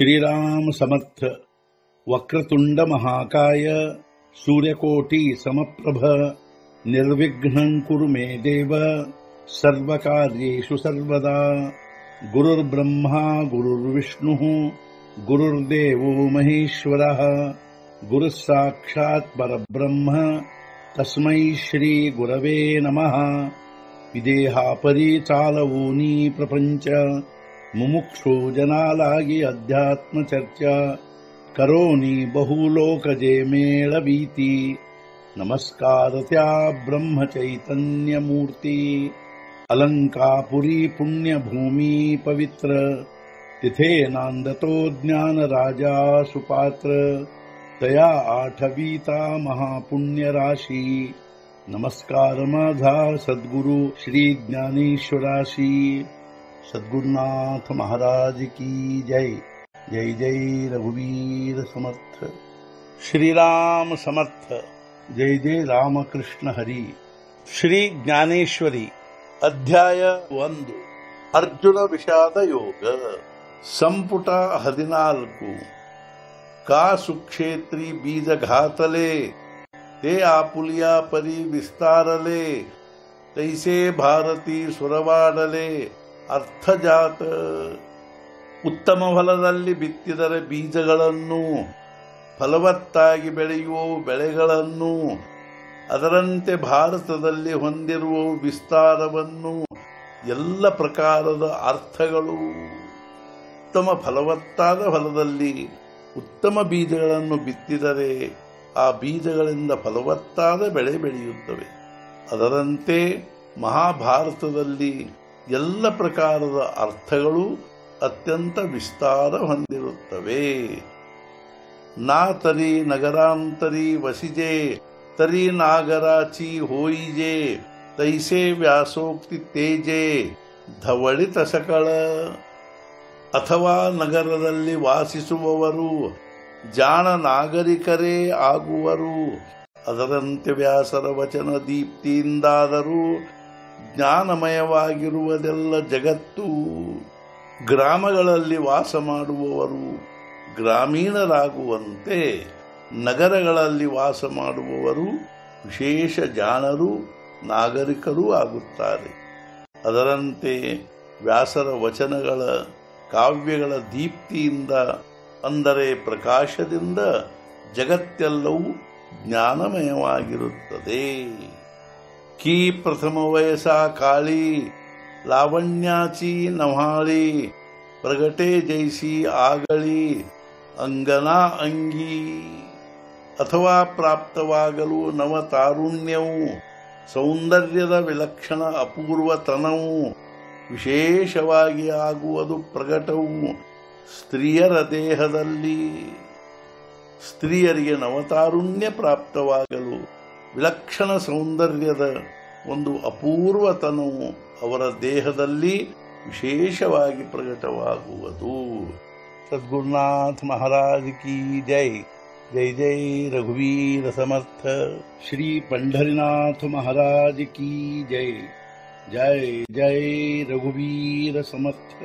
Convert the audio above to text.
श्रीराम समर्थ। वक्रतुंड महाकाय सूर्यकोटि समप्रभ निर्विघ्नं कुरु मे देव सर्वकार्येषु सर्वदा। गुरुर्ब्रह्मा गुरुर्विष्णुः गुरुर्देवो महेश्वरः गुरुः साक्षात् परब्रह्म तस्मै श्री गुरवे नमः। विदेहापरि चालवूनी प्रपंच मुमुक्षु जनालागी अध्यात्म चर्चा करोनी बहुलोकजे मेळवीती। नमस्कार त्या ब्रह्म चैतन्य मूर्ती अलंकापुरी पुण्यभूमी पवित्र तिथे नांदतो ज्ञान राजा सुपात्र तया आठवीता महापुण्य राशी। नमस्कार माझा सद्गुरु श्री ज्ञानेश्वराशी। सद्गुरुनाथ महाराज की जय। जय जय रघुवीर समर्थ। श्रीराम समर्थ। जय जय रामकृष्ण हरि। श्री ज्ञानेश्वरी अध्याय 1 अर्जुन विषाद योग संपुಟ 14। का सुक्षेत्री बीज घातले ते आपुलिया परी विस्तारले तैसे भारती ಸುರವಾಡಲೆ ಅರ್ಥಜಾತ। ಉತ್ತಮ ಫಲದಲ್ಲಿ ಬಿತ್ತಿದರೆ ಬೀಜಗಳನ್ನು ಫಲವತ್ತಾಗಿ ಬೆಳೆಯುವ ಬೆಳೆಗಳನ್ನು ಅದರಂತೆ ಭಾರತದಲ್ಲಿ ಹೊಂದಿರುವ ವಿಸ್ತಾರವನ್ನು ಎಲ್ಲ ಪ್ರಕಾರದ ಅರ್ಥಗಳು ಉತ್ತಮ ಫಲವತ್ತಾದ ಫಲದಲ್ಲಿ ಉತ್ತಮ ಬೀಜಗಳನ್ನು ಬಿತ್ತಿದರೆ ಆ ಬೀಜಗಳಿಂದ ಫಲವತ್ತಾದ ಬೆಳೆ ಬೆಳೆಯುತ್ತವೆ। ಅದರಂತೆ ಮಹಾಭಾರತದಲ್ಲಿ ಎಲ್ಲ ಪ್ರಕಾರದ ಅರ್ಥಗಳು ಅತ್ಯಂತ ವಿಸ್ತಾರ ಹೊಂದಿರುತ್ತವೆ। ನಾ ತರಿ ನಗರಾಂತರಿ ವಸಿಜೆ ತರಿ ನಾಗರಾಚಿ ಹೋಯಿಜೆ ತೈಸೆ ವ್ಯಾಸೋಕ್ತಿ ತೇಜೆ ಧವಳಿತ ಸಕಳ। ಅಥವಾ ನಗರದಲ್ಲಿ ವಾಸಿಸುವವರು ಜಾಣ ನಾಗರಿಕರೇ ಆಗುವರು, ಅದರಂತೆ ವ್ಯಾಸರ ವಚನ ದೀಪ್ತಿಯಿಂದಾದರೂ ಜ್ಞಾನಮಯವಾಗಿರುವುದೆಲ್ಲ ಜಗತ್ತು। ಗ್ರಾಮಗಳಲ್ಲಿ ವಾಸ ಮಾಡುವವರು ಗ್ರಾಮೀಣರಾಗುವಂತೆ ನಗರಗಳಲ್ಲಿ ವಾಸ ಮಾಡುವವರು ವಿಶೇಷ ಜಾಣರು ನಾಗರಿಕರೂ ಆಗುತ್ತಾರೆ। ಅದರಂತೆ ವ್ಯಾಸರ ವಚನಗಳ ಕಾವ್ಯಗಳ ದೀಪ್ತಿಯಿಂದ ಅಂದರೆ ಪ್ರಕಾಶದಿಂದ ಜಗತ್ತೆಲ್ಲವೂ ಜ್ಞಾನಮಯವಾಗಿರುತ್ತದೆ। ಕೀ ಪ್ರಥಮ ವಯಸ ಕಾಳಿ ಲಾವಣ್ಯಾಚಿ ನವಾಳಿ ಪ್ರಗಟೆ ಜೈಸಿ ಆಗಳಿ ಅಂಗನಾ ಅಂಗಿ। ಅಥವಾ ಪ್ರಾಪ್ತವಾಗಲು ನವತಾರುಣ್ಯವು ಸೌಂದರ್ಯದ ವಿಲಕ್ಷಣ ಅಪೂರ್ವತನವು ವಿಶೇಷವಾಗಿ ಆಗುವುದು ಪ್ರಕಟವು ಸ್ತ್ರೀಯರ ದೇಹದಲ್ಲಿ। ಸ್ತ್ರೀಯರಿಗೆ ನವತಾರುಣ್ಯ ಪ್ರಾಪ್ತವಾಗಲು ವಿಲಕ್ಷಣ ಸೌಂದರ್ಯದ ಒಂದು ಅಪೂರ್ವತನವು ಅವರ ದೇಹದಲ್ಲಿ ವಿಶೇಷವಾಗಿ ಪ್ರಕಟವಾಗುವುದು। ಸದ್ಗುರುನಾಥ ಮಹಾರಾಜ್ ಕಿ ಜೈ। ಜೈ ಜೈ ರಘುವೀರ ಸಮರ್ಥ। ಶ್ರೀ ಪಂಢರಿನಾಥ ಮಹಾರಾಜ್ ಕಿ ಜೈ। ಜೈ ಜೈ ರಘುವೀರ ಸಮರ್ಥ।